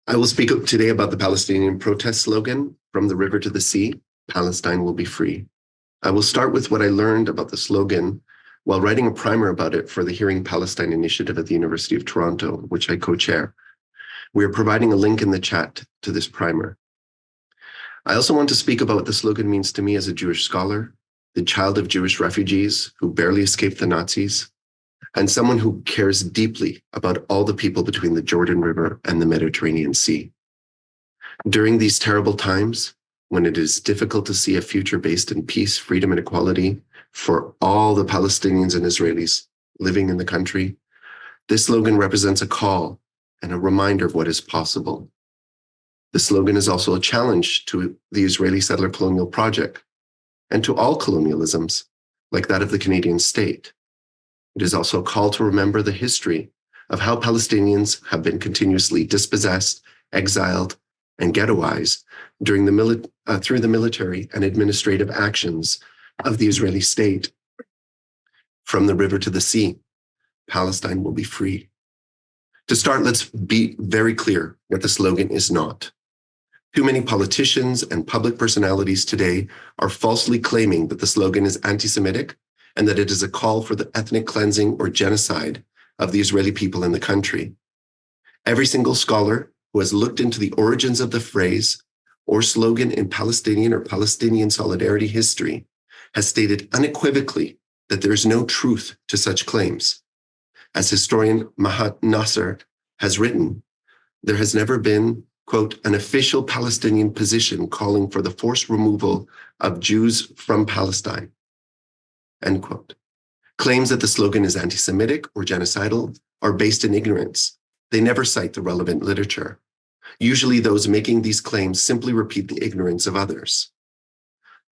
I will speak today about the Palestinian protest slogan, "From the river to the sea, Palestine will be free." I will start with what I learned about the slogan while writing a primer about it for the Hearing Palestine initiative at the University of Toronto, which I co-chair. We are providing a link in the chat to this primer. I also want to speak about what the slogan means to me as a Jewish scholar, the child of Jewish refugees who barely escaped the Nazis, and someone who cares deeply about all the people between the Jordan River and the Mediterranean Sea. During these terrible times, when it is difficult to see a future based in peace, freedom, and equality for all the Palestinians and Israelis living in the country, this slogan represents a call and a reminder of what is possible. The slogan is also a challenge to the Israeli settler colonial project and to all colonialisms, like that of the Canadian state. It is also a call to remember the history of how Palestinians have been continuously dispossessed, exiled, and ghettoized through the military and administrative actions of the Israeli state. From the river to the sea, Palestine will be free. To start, let's be very clear what the slogan is not. Too many politicians and public personalities today are falsely claiming that the slogan is anti-Semitic and that it is a call for the ethnic cleansing or genocide of the Israeli people in the country. Every single scholar who has looked into the origins of the phrase or slogan in Palestinian or Palestinian solidarity history has stated unequivocally that there is no truth to such claims. As historian Mahat Nasser has written, there has never been, quote, an official Palestinian position calling for the forced removal of Jews from Palestine, end quote. Claims that the slogan is anti-Semitic or genocidal are based in ignorance. They never cite the relevant literature. Usually those making these claims simply repeat the ignorance of others.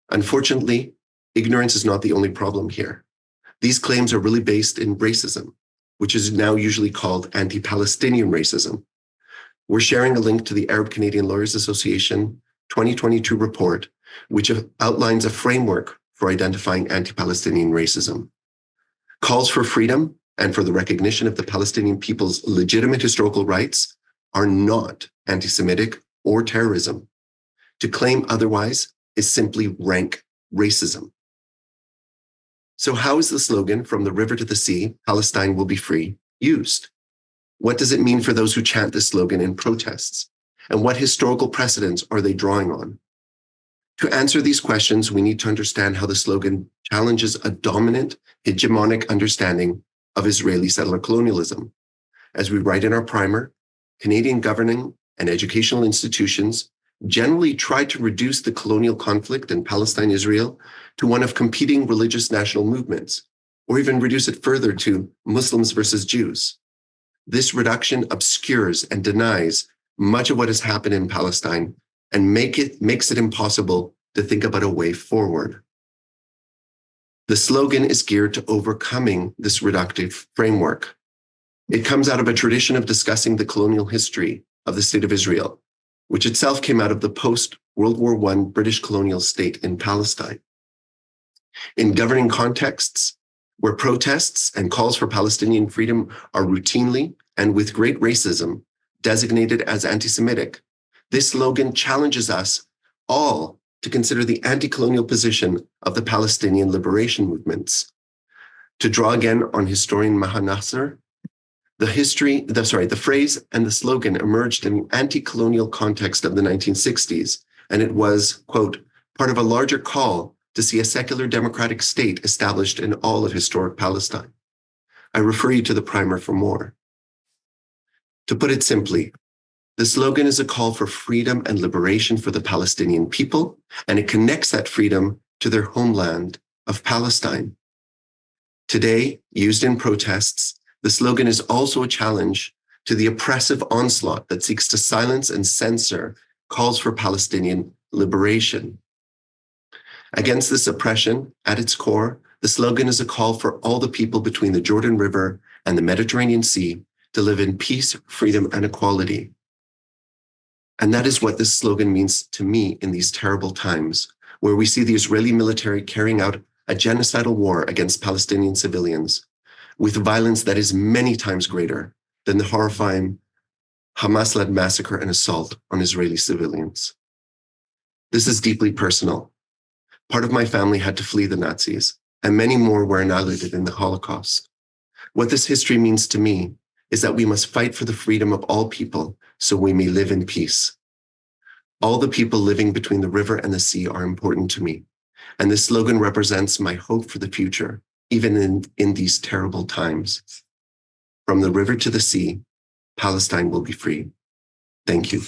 Unfortunately, ignorance is not the only problem here. These claims are really based in racism, which is now usually called anti-Palestinian racism. We're sharing a link to the Arab Canadian Lawyers Association 2022 report, which outlines a framework for identifying anti-Palestinian racism. Calls for freedom and for the recognition of the Palestinian people's legitimate historical rights are not anti-Semitic or terrorism. To claim otherwise is simply rank racism. So how is the slogan, "From the river to the sea, Palestine will be free," used? What does it mean for those who chant this slogan in protests? And what historical precedents are they drawing on? To answer these questions, we need to understand how the slogan challenges a dominant, hegemonic understanding of Israeli settler colonialism. As we write in our primer, Canadian governing and educational institutions generally try to reduce the colonial conflict in Palestine-Israel to one of competing religious national movements, or even reduce it further to Muslims versus Jews. This reduction obscures and denies much of what has happened in Palestine and makes it impossible to think about a way forward. The slogan is geared to overcoming this reductive framework. It comes out of a tradition of discussing the colonial history of the State of Israel, which itself came out of the post-World War I British colonial state in Palestine. In governing contexts, where protests and calls for Palestinian freedom are routinely and with great racism designated as anti-Semitic, this slogan challenges us all to consider the anti-colonial position of the Palestinian liberation movements. To draw again on historian Mahat Nasser, the phrase and the slogan emerged in the anti-colonial context of the 1960s, and it was, quote, part of a larger call to see a secular democratic state established in all of historic Palestine. I refer you to the primer for more. To put it simply, the slogan is a call for freedom and liberation for the Palestinian people, and it connects that freedom to their homeland of Palestine. Today, used in protests, the slogan is also a challenge to the oppressive onslaught that seeks to silence and censor calls for Palestinian liberation. Against this oppression, at its core, the slogan is a call for all the people between the Jordan River and the Mediterranean Sea to live in peace, freedom, and equality. And that is what this slogan means to me in these terrible times, where we see the Israeli military carrying out a genocidal war against Palestinian civilians with violence that is many times greater than the Hamas-led massacre and assault on Israeli civilians. This is deeply personal. Part of my family had to flee the Nazis, and many more were annihilated in the Holocaust. What this history means to me is that we must fight for the freedom of all people so we may live in peace. All the people living between the river and the sea are important to me, and this slogan represents my hope for the future, even in these terrible times. From the river to the sea, Palestine will be free. Thank you.